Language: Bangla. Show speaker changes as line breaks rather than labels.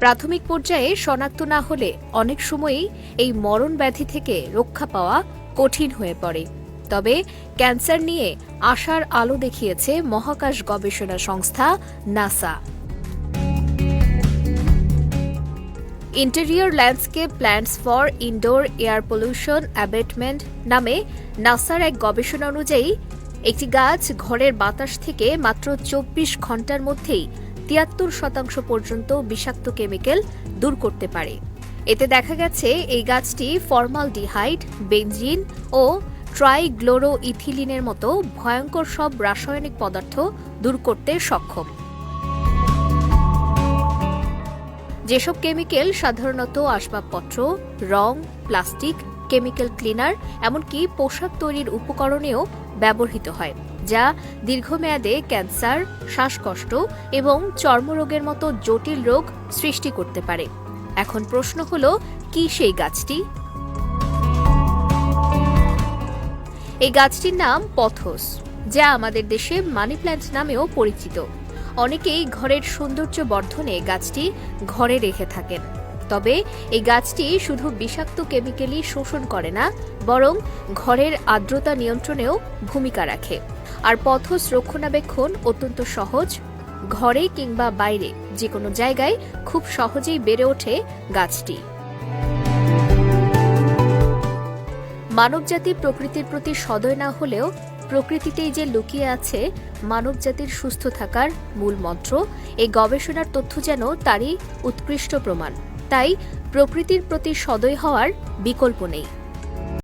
প্রাথমিক পর্যায়ে শনাক্ত না হলে অনেক সময়ই এই মরণ ব্যাধি থেকে রক্ষা পাওয়া কঠিন হয়ে পড়ে। তবে ক্যান্সার নিয়ে আশার আলো দেখিয়েছে মহাকাশ গবেষণা সংস্থা NASA. Interior landscape plants for indoor air pollution abetment নামে নাসার এক গবেষণা অনুযায়ী একটি গাছ ঘরের বাতাস থেকে মাত্র ২৪ ঘণ্টার মধ্যেই ৭৩% পর্যন্ত বিষাক্ত কেমিক্যাল দূর করতে পারে। এতে দেখা গেছে এই গাছটি ফর্মালডিহাইড, বেনজিন ও ট্রাইগ্লোরোইথিলিনের মতো ভয়ঙ্কর সব রাসায়নিক পদার্থ দূর করতে সক্ষম। যেসব কেমিক্যাল সাধারণত আসবাবপত্র, রং, প্লাস্টিক, কেমিক্যাল ক্লিনার এমনকি পোশাক তৈরির উপকরণেও ব্যবহৃত হয়, যা দীর্ঘমেয়াদে ক্যান্সার, শ্বাসকষ্ট এবং চর্মরোগের মতো জটিল রোগ সৃষ্টি করতে পারে। এখন প্রশ্ন হলো, কি সেই গাছটি? এই গাছটির নাম পথস, যা আমাদের দেশে মানি প্ল্যান্ট নামেও পরিচিত। অনেকেই ঘরের সৌন্দর্য বর্ধনে গাছটি ঘরে রেখে থাকেন। তবে এই গাছটি শুধু বিষাক্ত কেমিক্যালই শোষণ করে না, বরং ঘরের আর্দ্রতা নিয়ন্ত্রণেও ভূমিকা রাখে। আর পথস রক্ষণাবেক্ষণ অত্যন্ত সহজ। ঘরে কিংবা বাইরে যে কোনো জায়গায় খুব সহজেই বেড়ে ওঠে গাছটি। মানবজাতি প্রকৃতির প্রতি সদয় না হলেও প্রকৃতিতেই যে লুকিয়ে আছে মানবজাতির সুস্থ থাকার মূল মন্ত্র, এই গবেষণার তথ্য যেন তারই উৎকৃষ্ট প্রমাণ। তাই প্রকৃতির প্রতি সদয় হওয়ার বিকল্প নেই।